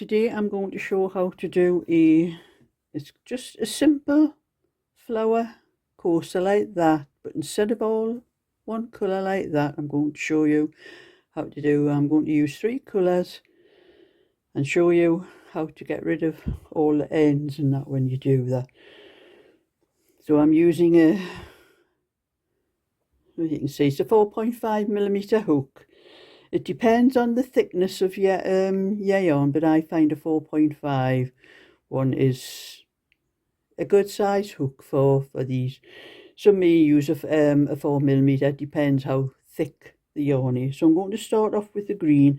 today I'm going to show how to do it's just a simple flower coaster like that, but instead of all one colour like that, I'm going to show you how to do. I'm going to use 3 colours and show you how to get rid of all the ends and that when you do that. So I'm using as you can see, it's a 4.5mm hook. It depends on the thickness of your yarn, but I find a 4.5 one is a good size hook for these. Some may use a 4mm, depends how thick the yarn is. So I'm going to start off with the green,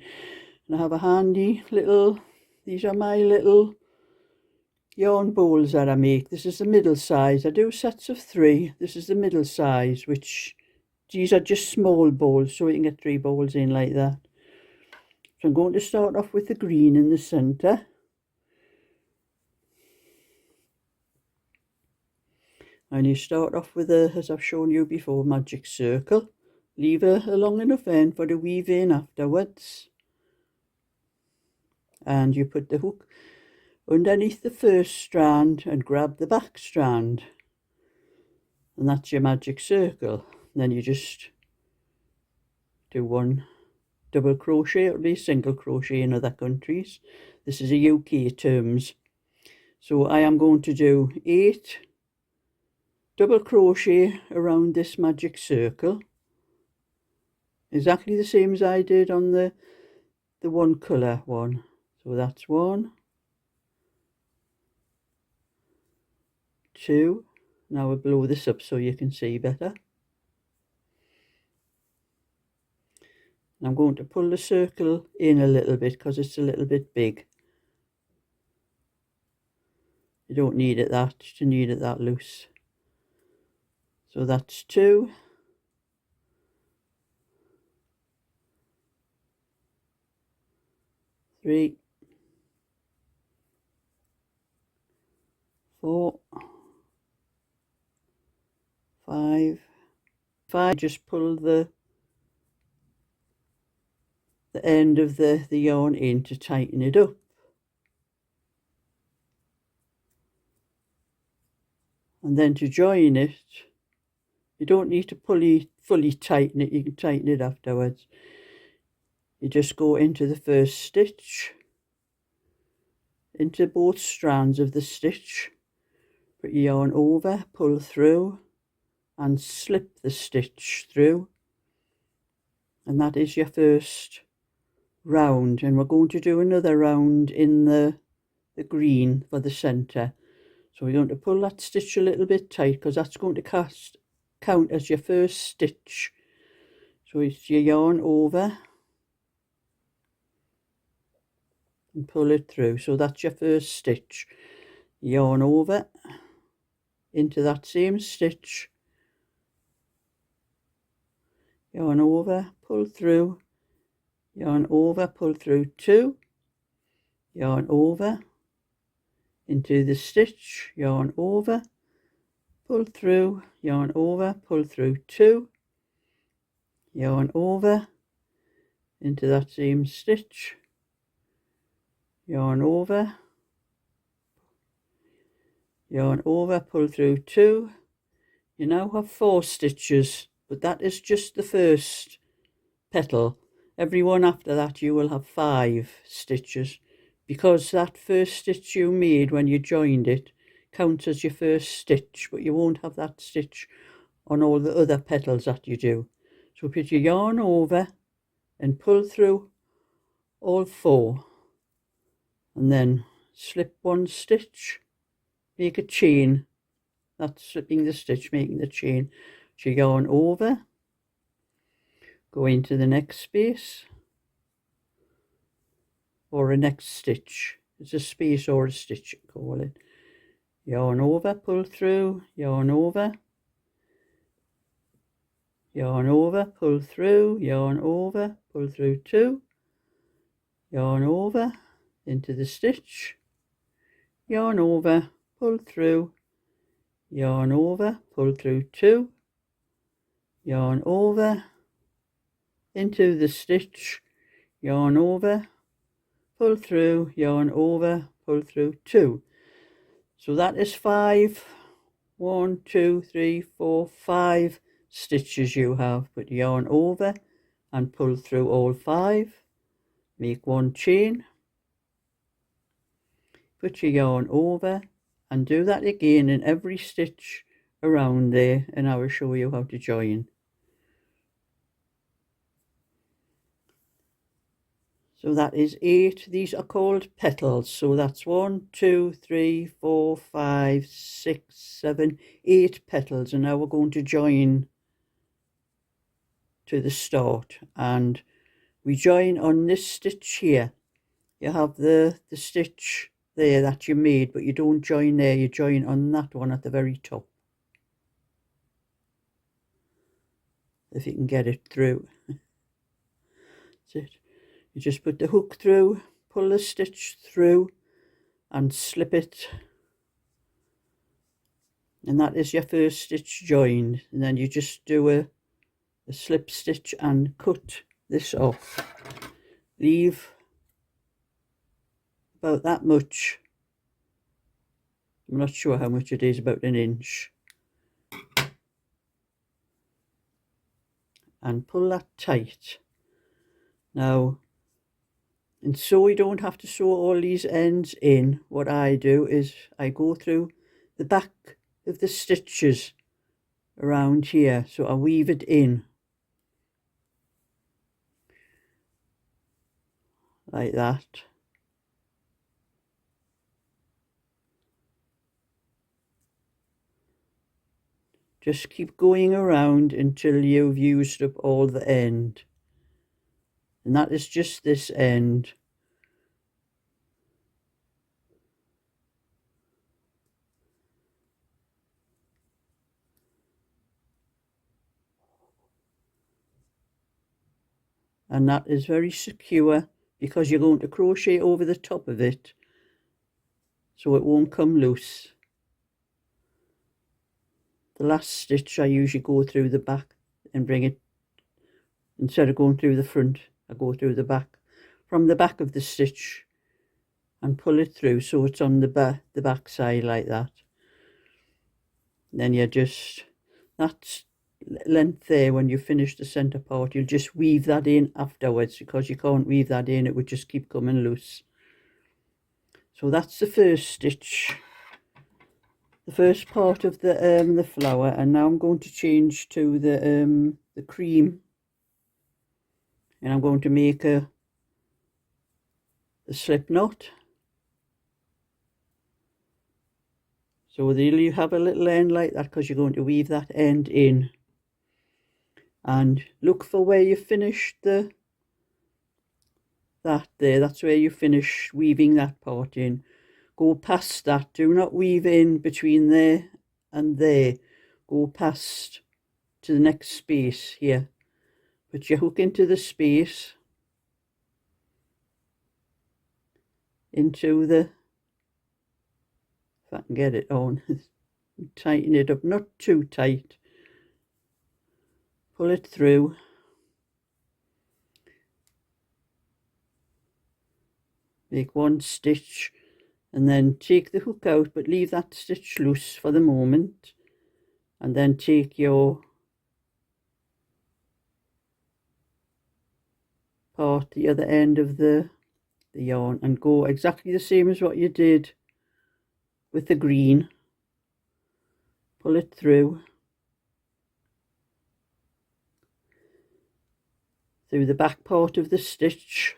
and I have a handy little, these are my little yarn bowls that I make. This is the middle size. I do sets of 3. This is the middle size, which these are just small bowls, so you can get 3 bowls in like that. So I'm going to start off with the green in the centre. And you start off with as I've shown you before, magic circle. Leave a long enough end for the weave in afterwards. And you put the hook underneath the first strand and grab the back strand. And that's your magic circle. And then you just do 1 double crochet. It'll be single crochet in other countries. This is a UK terms. So I am going to do 8 double crochet around this magic circle, exactly the same as I did on the one colour one. So that's 1, 2. Now we'll blow this up so you can see better. And I'm going to pull the circle in a little bit because it's a little bit big. You don't need it that, you need it that loose. So that's 2. 3, 4, 5. Just pull the end of the yarn in to tighten it up. And then to join it, you don't need to fully tighten it, you can tighten it afterwards. You just go into the first stitch, into both strands of the stitch, put your yarn over, pull through and slip the stitch through. And that is your first round, and we're going to do another round in the green for the centre. So we're going to pull that stitch a little bit tight because that's going to count as your first stitch. So it's your yarn over and pull it through. So that's your first stitch. Yarn over into that same stitch. Yarn over, pull through. Yarn over, pull through 2. Yarn over into the stitch, yarn over, pull through, yarn over, pull through 2, yarn over into that same stitch, yarn over, pull through 2. You now have 4 stitches, but that is just the first petal. Every one after that you will have 5 stitches, because that first stitch you made when you joined it counts as your first stitch, but you won't have that stitch on all the other petals that you do. So put your yarn over and pull through all 4, and then slip 1 stitch, make a chain. That's slipping the stitch, making the chain. So yarn over, go into the next space or a next stitch. It's a space or a stitch, you call it. Yarn over, pull through, yarn over, pull through, yarn over, pull through 2, yarn over into the stitch, yarn over, pull through, yarn over, pull through 2, yarn over into the stitch, yarn over, pull through, yarn over, pull through 2. So that is 5. 1, 2, 3, 4, 5 stitches you have. Put yarn over and pull through all 5. Make 1 chain. Put your yarn over and do that again in every stitch around there, and I will show you how to join. So that is 8. These are called petals. So that's 1, 2, 3, 4, 5, 6, 7, 8 petals. And now we're going to join to the start. And we join on this stitch here. You have the stitch there that you made, but you don't join there. You join on that one at the very top. If you can get it through. That's it. You just put the hook through, pull the stitch through and slip it, and that is your first stitch joined. And then you just do a slip stitch and cut this off. Leave about that much. I'm not sure how much it is, about an inch. And pull that tight. Now, and so we don't have to sew all these ends in, what I do is I go through the back of the stitches around here. So I weave it in. Like that. Just keep going around until you've used up all the end. And that is just this end. And that is very secure because you're going to crochet over the top of it, so it won't come loose. The last stitch I usually go through the back and bring it, instead of going through the front, I go through the back, from the back of the stitch, and pull it through so it's on the back side like that. And then you just, that length there, when you finish the center part, you'll just weave that in afterwards, because you can't weave that in, it would just keep coming loose. So that's the first stitch, the first part of the flower. And now I'm going to change to the cream, and I'm going to make a slip knot. So there you have a little end like that, because you're going to weave that end in. And look for where you finished that there, that's where you finish weaving that part in. Go past that, do not weave in between there and there. Go past to the next space here. Put your hook into the space, into the, if I can get it on, tighten it up, not too tight. Pull it through. Make 1 stitch and then take the hook out, but leave that stitch loose for the moment. And then take your part, the other end of the yarn, and go exactly the same as what you did with the green. Pull it through the back part of the stitch.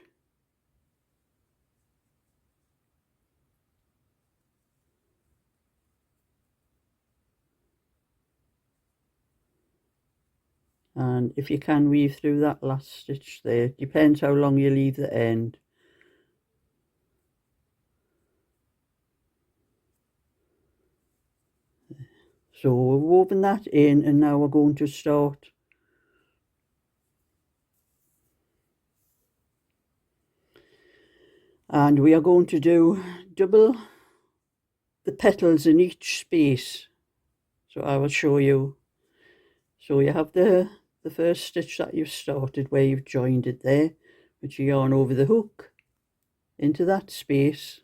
And if you can, weave through that last stitch there. Depends how long you leave the end. So we've woven that in, and now we're going to start and we are going to do double the petals in each space. So I will show you. So you have the first stitch that you've started, where you've joined it there, put your yarn over the hook, into that space,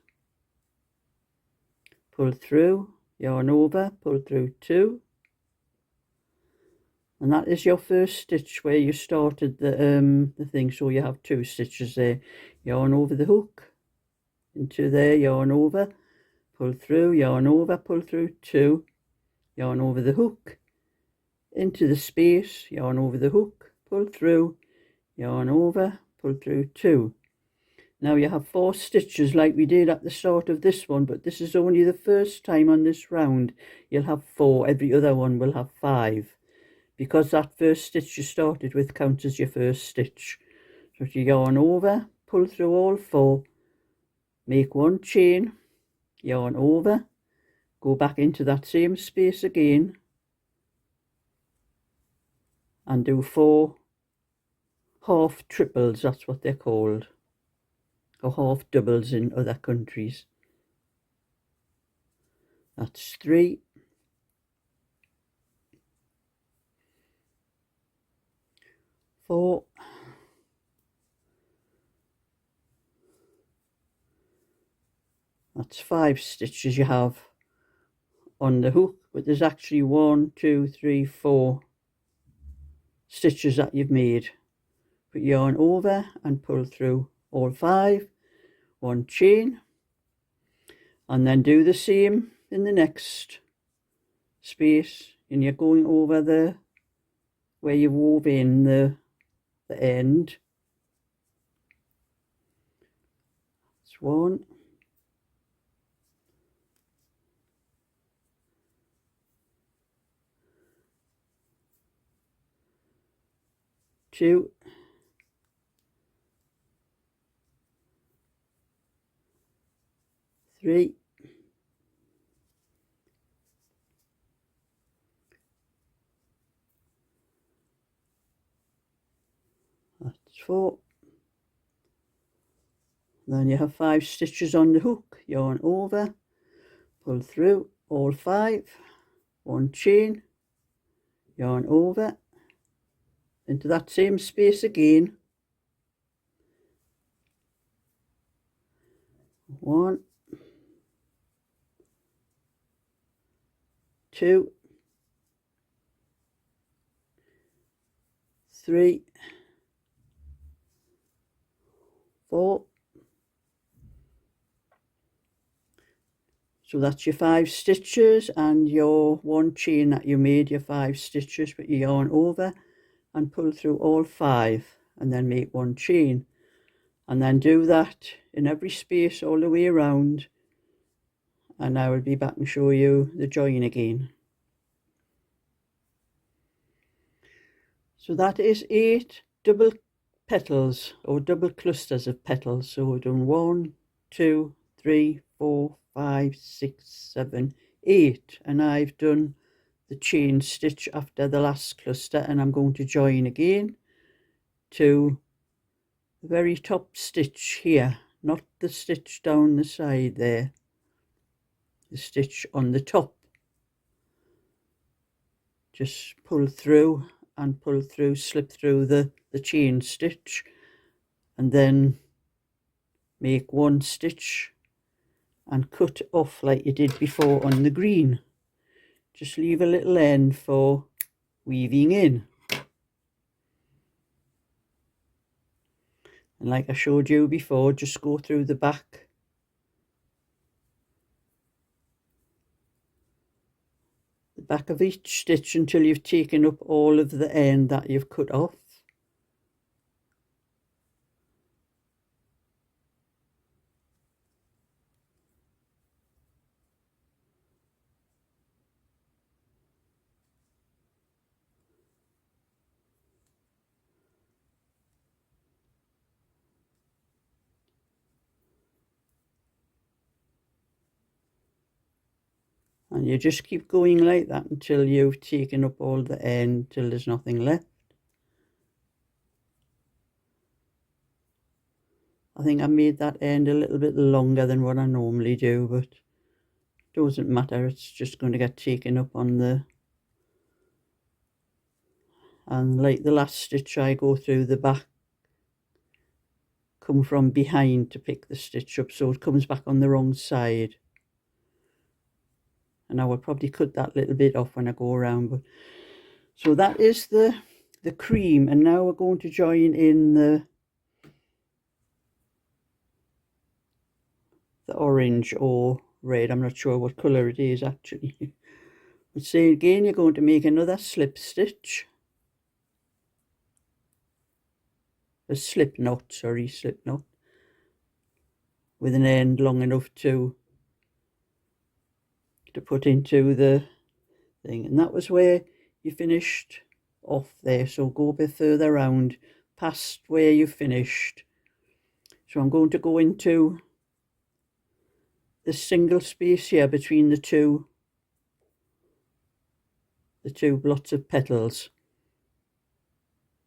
pull through, yarn over, pull through 2, and that is your first stitch where you started the thing. So you have 2 stitches there. Yarn over the hook into there, yarn over, pull through, yarn over, pull through 2, yarn over the hook into the space, yarn over the hook, pull through, yarn over, pull through 2. Now you have 4 stitches like we did at the start of this one, but this is only the first time on this round. You'll have 4, every other one will have 5, because that first stitch you started with counts as your first stitch. So you yarn over, pull through all 4, make 1 chain, yarn over, go back into that same space again, and do 4 half triples, that's what they're called, or half doubles in other countries. That's 3, 4, 5 stitches you have on the hook, but there's actually 1, 2, 3, 4 stitches that you've made. Put yarn over and pull through all 5, 1 chain, and then do the same in the next space, and you're going over the where you wove in the end. It's 1, 2, 3, 4. Then you have 5 stitches on the hook, yarn over, pull through all 5, 1 chain, yarn over into that same space again, 1, 2, 3, 4. So that's your 5 stitches and your 1 chain that you made, your 5 stitches, but you yarn over and pull through all 5 and then make 1 chain, and then do that in every space all the way around, and I will be back and show you the join again. So that is 8 double petals or double clusters of petals. So we've done 1, 2, 3, 4, 5, 6, 7, 8, and I've done the chain stitch after the last cluster, and I'm going to join again to the very top stitch here, not the stitch down the side there, the stitch on the top. Just pull through and pull through, slip through the chain stitch, and then make 1 stitch and cut off like you did before on the green. Just leave a little end for weaving in. And like I showed you before, just go through the back of each stitch until you've taken up all of the end that you've cut off. And you just keep going like that until you've taken up all the end, till there's nothing left. I think I made that end a little bit longer than what I normally do, but it doesn't matter, it's just going to get taken up on the... And like the last stitch, I go through the back come from behind to pick the stitch up, so it comes back on the wrong side. And I will probably cut that little bit off when I go around. But so that is the cream, and now we're going to join in the orange or red. I'm not sure what colour it is actually. But say again, you're going to make another slip stitch, a slip knot, with an end long enough to put into the thing. And that was where you finished off there, so go a bit further round past where you finished. So I'm going to go into the single space here between the two blots of petals.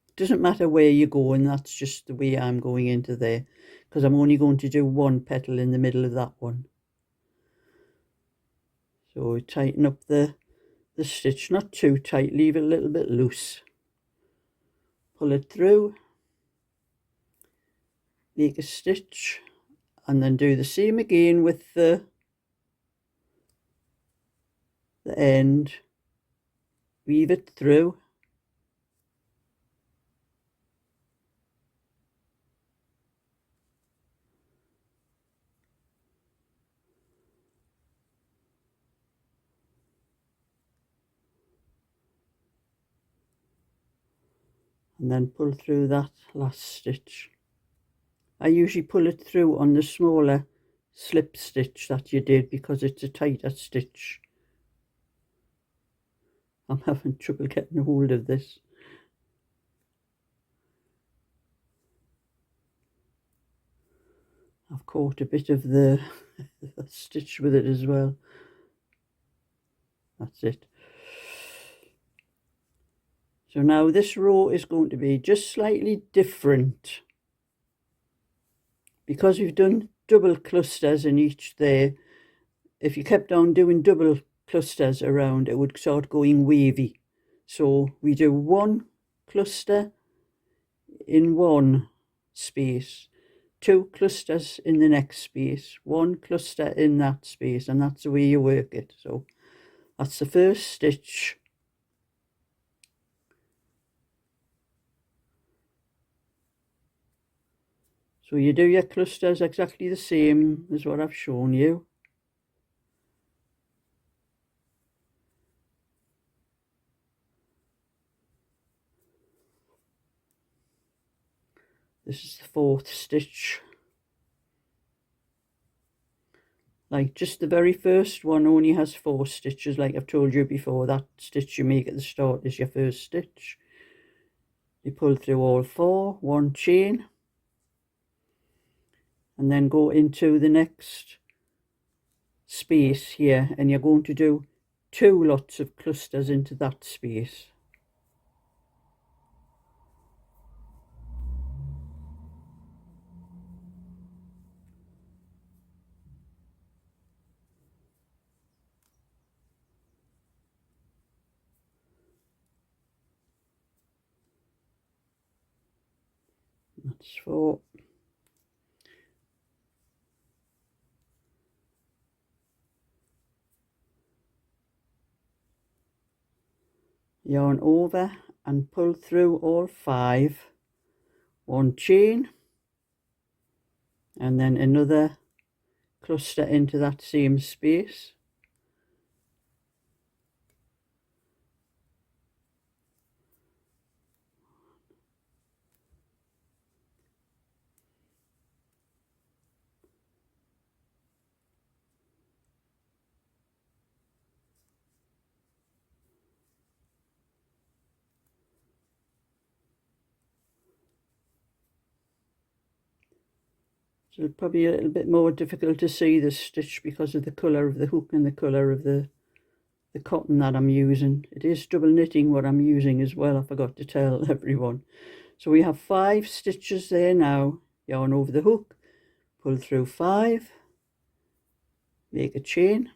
It doesn't matter where you go, and that's just the way I'm going into there, because I'm only going to do one petal in the middle of that one. So tighten up the stitch, not too tight, leave it a little bit loose. Pull it through, make a stitch, and then do the same again with the end. Weave it through. And then pull through that last stitch. I usually pull it through on the smaller slip stitch that you did because it's a tighter stitch. I'm having trouble getting a hold of this. I've caught a bit of the stitch with it as well. That's it. So now this row is going to be just slightly different. Because we've done double clusters in each there, if you kept on doing double clusters around, it would start going wavy. So we do one cluster in one space, two clusters in the next space, one cluster in that space, and that's the way you work it. So that's the first stitch. So you do your clusters exactly the same as what I've shown you. This is the fourth stitch. Like just the very first one only has 4 stitches, like I've told you before. That stitch you make at the start is your first stitch. You pull through all 4, one chain, and then go into the next space here, and you're going to do 2 lots of clusters into that space. That's 4. Yarn over and pull through all 5, one chain, and then another cluster into that same space. So it's probably a little bit more difficult to see the stitch because of the colour of the hook and the colour of the cotton that I'm using. It is double knitting what I'm using as well, I forgot to tell everyone. So we have 5 stitches there now. Yarn over the hook, pull through 5, make a chain,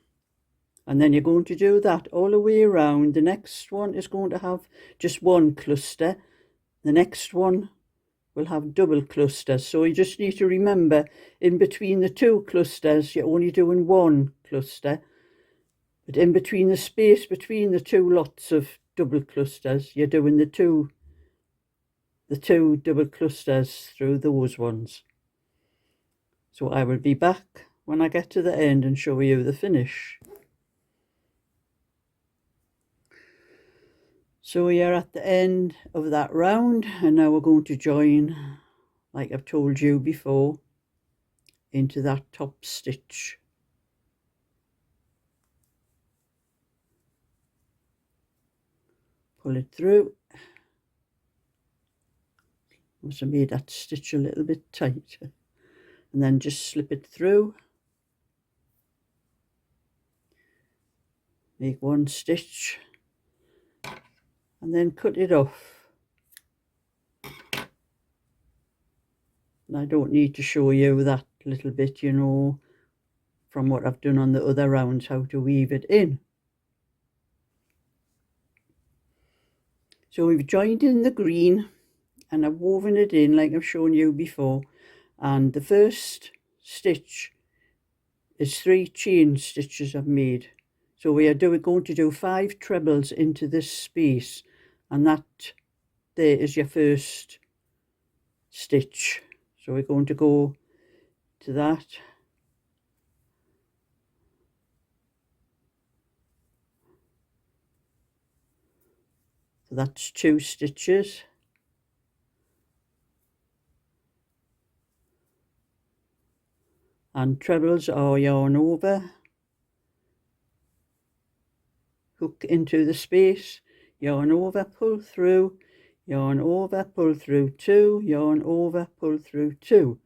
and then you're going to do that all the way around. The next one is going to have just one cluster. The next one will have double clusters. So you just need to remember, in between the two clusters, you're only doing one cluster. But in between the space between the two lots of double clusters, you're doing the two double clusters through those ones. So I will be back when I get to the end and show you the finish. So we are at the end of that round, and now we're going to join, like I've told you before, into that top stitch. Pull it through. Must have made that stitch a little bit tight. And then just slip it through. Make one stitch. And then cut it off. And I don't need to show you that little bit, you know, from what I've done on the other rounds, how to weave it in. So we've joined in the green and I've woven it in like I've shown you before. And the first stitch is 3 chain stitches I've made. So we are going to do 5 trebles into this space, and that there is your first stitch. So we're going to go to that. So that's 2 stitches. And trebles are yarn over, hook into the space, yarn over, pull through, yarn over, pull through 2, yarn over, pull through 2.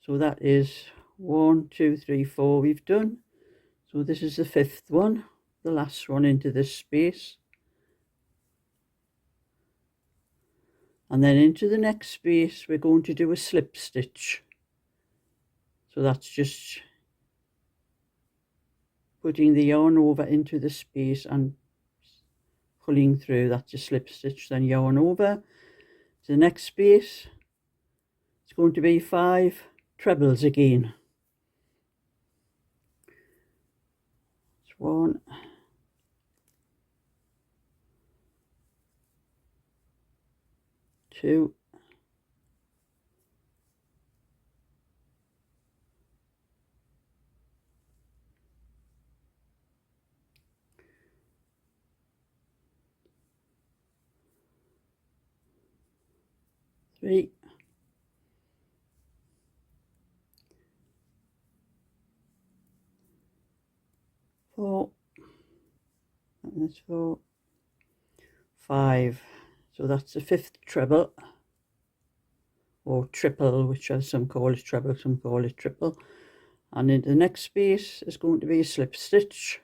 So that is 1, 2, 3, 4 we've done. So this is the 5th one, the last one into this space. And then into the next space we're going to do a slip stitch. So that's just putting the yarn over into the space and pulling through. That's a slip stitch. Then yarn over to the next space. It's going to be 5 trebles again. It's 1, 2, 3, 4, that's 4, 5. So that's the 5th treble, or triple, which as some call it treble, some call it triple. And in the next space is going to be a slip stitch.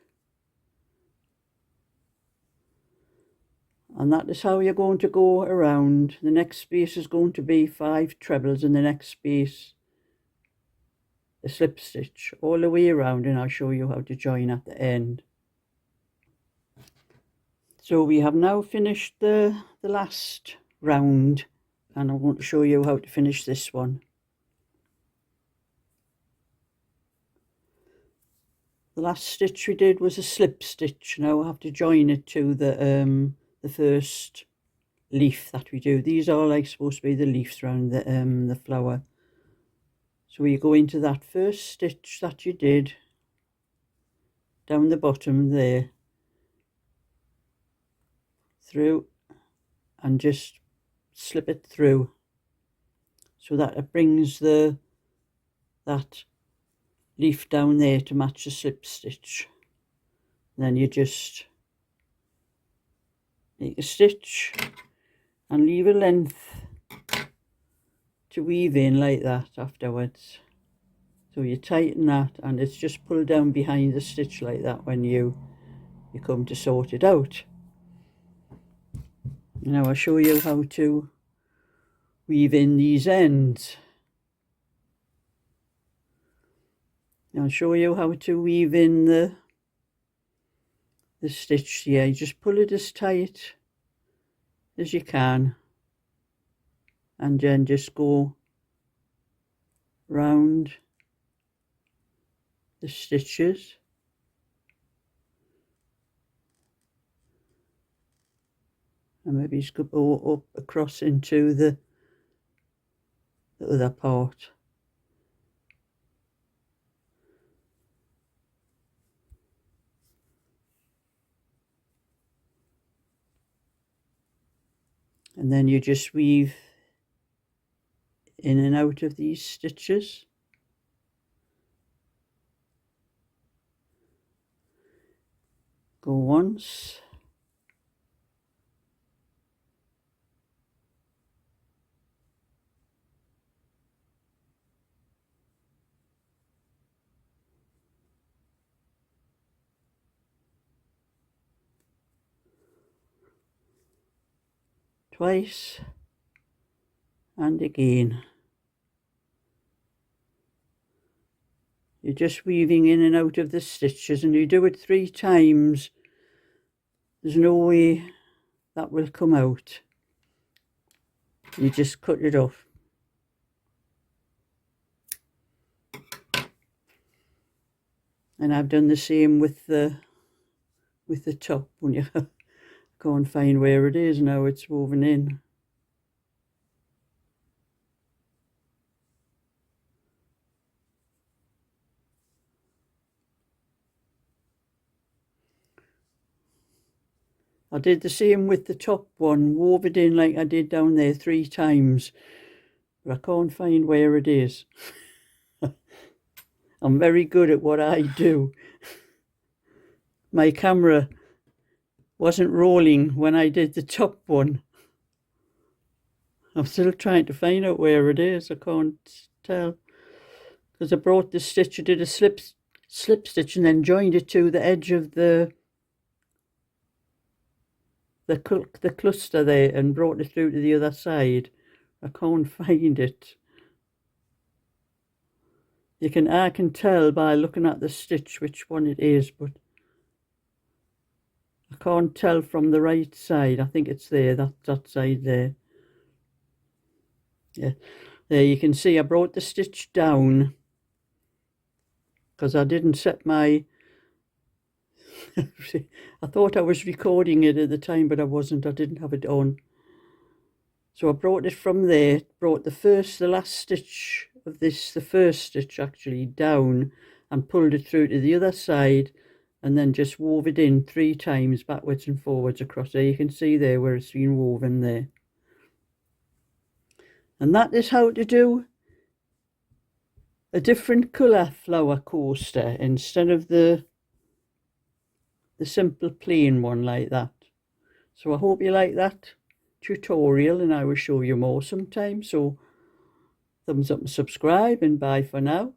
And that is how you're going to go around. The next space is going to be 5 trebles, in the next space a slip stitch all the way around, and I'll show you how to join at the end. So we have now finished the last round, and I want to show you how to finish this one. The last stitch we did was a slip stitch. Now I have to join it to the first leaf that we do. These are like supposed to be the leaves around the flower. So you go into that first stitch that you did down the bottom there, through, and just slip it through so that it brings that leaf down there to match the slip stitch. And then you just make a stitch and leave a length to weave in like that afterwards. So you tighten that, and it's just pulled down behind the stitch like that when you come to sort it out. Now I'll show you how to weave in these ends. I'll show you how to weave in the stitch here. You just pull it as tight as you can. and then just go round the stitches. And maybe just go up across into the other part. And then you just weave in and out of these stitches. Go once. Twice. And again. You're just weaving in and out of the stitches, and you do it 3 times. There's no way that will come out. You just cut it off. And I've done the same with the top. When you can't find where it is now, it's woven in. I did the same with the top one, wove it in like I did down there 3 times, but I can't find where it is. I'm very good at what I do. My camera wasn't rolling when I did the top one. I'm still trying to find out where it is. I can't tell. Because I brought the stitch, I did a slip stitch and then joined it to the edge of the cluster there and brought it through to the other side. I can't find it. I can tell by looking at the stitch which one it is, but I can't tell from the right side. I think it's there, that side there. Yeah, there you can see I brought the stitch down because I didn't set my I thought I was recording it at the time, but I wasn't. I didn't have it on. So I brought it from there, brought the last stitch of this, the first stitch actually, down and pulled it through to the other side and then just wove it in 3 times backwards and forwards across there. You can see there where it's been woven there. And that is how to do a different colour flower coaster instead of the simple plain one like that. So I hope you like that tutorial, and I will show you more sometime. So thumbs up and subscribe, and bye for now.